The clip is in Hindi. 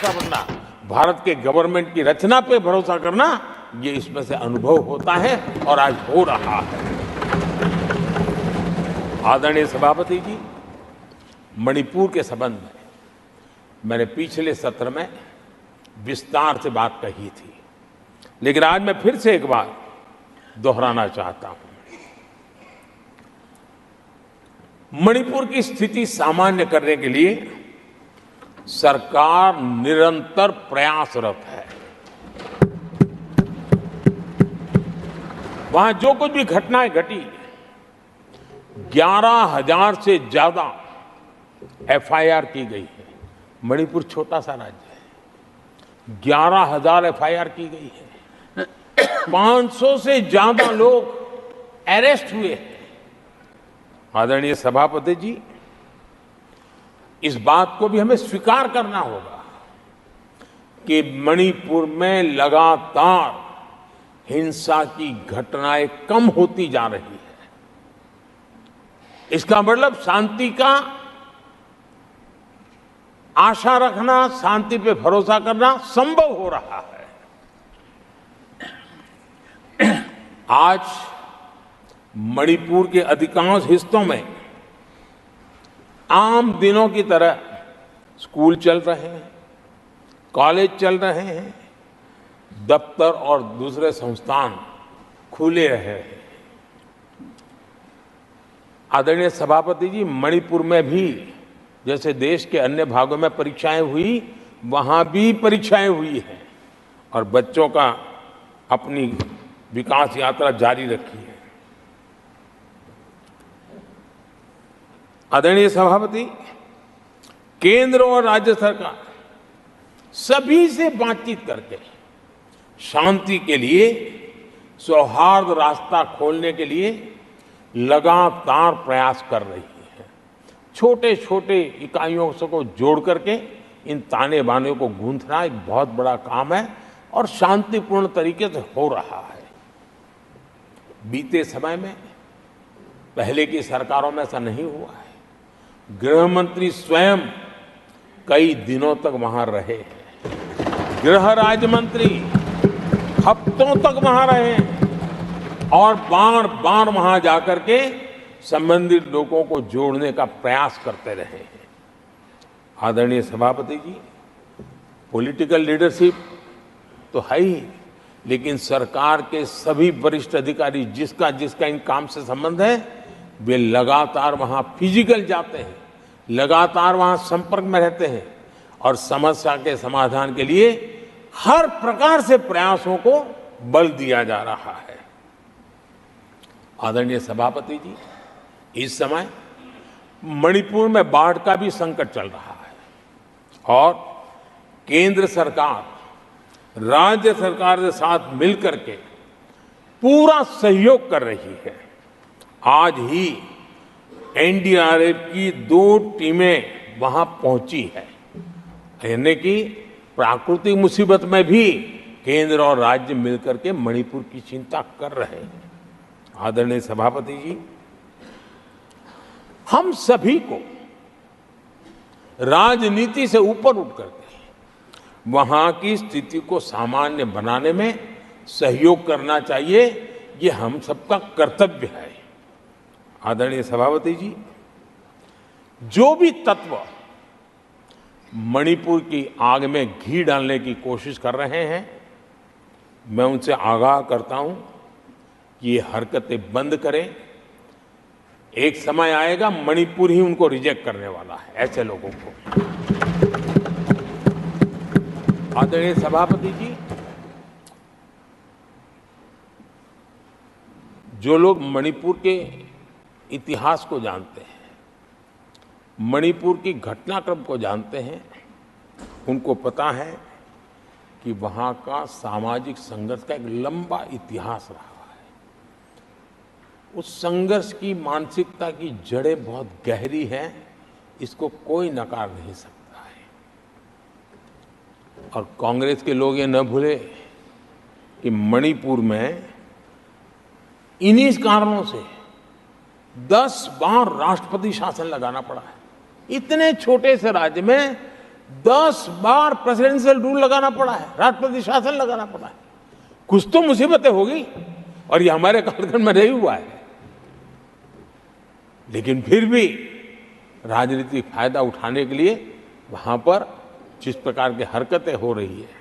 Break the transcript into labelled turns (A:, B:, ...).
A: ऐसा बनना, भारत के गवर्नमेंट की रचना पे भरोसा करना, ये इसमें से अनुभव होता है और आज हो रहा है। आदरणीय सभापति जी, मणिपुर के संबंध में मैंने पिछले सत्र में विस्तार से बात कही थी, लेकिन आज मैं फिर से एक बार दोहराना चाहता हूं। मणिपुर की स्थिति सामान्य करने के लिए सरकार निरंतर प्रयासरत है। वहां जो कुछ भी घटनाएं घटी, 11,000 से ज्यादा एफआईआर की गई है। मणिपुर छोटा सा राज्य है, 11,000 एफआईआर की गई है। 500 से ज्यादा लोग अरेस्ट हुए हैं। आदरणीय सभापति जी, इस बात को भी हमें स्वीकार करना होगा कि मणिपुर में लगातार हिंसा की घटनाएं कम होती जा रही है। इसका मतलब शांति का आशा रखना, शांति पे भरोसा करना संभव हो रहा है। आज मणिपुर के अधिकांश हिस्सों में आम दिनों की तरह स्कूल चल रहे हैं, कॉलेज चल रहे हैं, दफ्तर और दूसरे संस्थान खुले रहे हैं। आदरणीय सभापति जी, मणिपुर में भी जैसे देश के अन्य भागों में परीक्षाएं हुई, वहां भी परीक्षाएं हुई हैं और बच्चों का अपनी विकास यात्रा जारी रखी है। आदरणीय सभापति, केंद्र और राज्य सरकार सभी से बातचीत करके शांति के लिए, सौहार्द रास्ता खोलने के लिए लगातार प्रयास कर रही है। छोटे छोटे इकाइयों को जोड़ करके इन ताने बाने को गूंथना एक बहुत बड़ा काम है और शांतिपूर्ण तरीके से हो रहा है। बीते समय में पहले की सरकारों में ऐसा नहीं हुआ है। गृह मंत्री स्वयं कई दिनों तक वहां रहे हैं, गृह राज्य मंत्री हफ्तों तक वहां रहे हैं और बार बार वहां जाकर के संबंधित लोगों को जोड़ने का प्रयास करते रहे हैं। आदरणीय सभापति जी, पॉलिटिकल लीडरशिप तो है ही, लेकिन सरकार के सभी वरिष्ठ अधिकारी जिसका जिसका इन काम से संबंध है, वे लगातार वहां फिजिकल जाते हैं, लगातार वहां संपर्क में रहते हैं और समस्या के समाधान के लिए हर प्रकार से प्रयासों को बल दिया जा रहा है। आदरणीय सभापति जी, इस समय मणिपुर में बाढ़ का भी संकट चल रहा है और केंद्र सरकार राज्य सरकार के साथ मिलकर के पूरा सहयोग कर रही है। आज ही एनडीआरएफ की 2 टीमें वहां पहुंची है, यानी कि प्राकृतिक मुसीबत में भी केंद्र और राज्य मिलकर के मणिपुर की चिंता कर रहे हैं। आदरणीय सभापति जी, हम सभी को राजनीति से ऊपर उठ करके वहां की स्थिति को सामान्य बनाने में सहयोग करना चाहिए। ये हम सबका कर्तव्य है। आदरणीय सभापति जी, जो भी तत्व मणिपुर की आग में घी डालने की कोशिश कर रहे हैं, मैं उनसे आगाह करता हूं कि ये हरकतें बंद करें। एक समय आएगा मणिपुर ही उनको रिजेक्ट करने वाला है, ऐसे लोगों को। आदरणीय सभापति जी, जो लोग मणिपुर के इतिहास को जानते हैं, मणिपुर की घटनाक्रम को जानते हैं, उनको पता है कि वहाँ का सामाजिक संघर्ष का एक लंबा इतिहास रहा है। उस संघर्ष की मानसिकता की जड़ें बहुत गहरी हैं, इसको कोई नकार नहीं सकता है। और कांग्रेस के लोग ये न भूले कि मणिपुर में इन्हीं कारणों से 10 बार राष्ट्रपति शासन लगाना पड़ा है। इतने छोटे से राज्य में 10 बार प्रेसिडेंशियल रूल लगाना पड़ा है, राष्ट्रपति शासन लगाना पड़ा है। कुछ तो मुसीबतें होगी और ये हमारे कालखंड में नहीं हुआ है। लेकिन फिर भी राजनीतिक फायदा उठाने के लिए वहां पर जिस प्रकार की हरकतें हो रही है,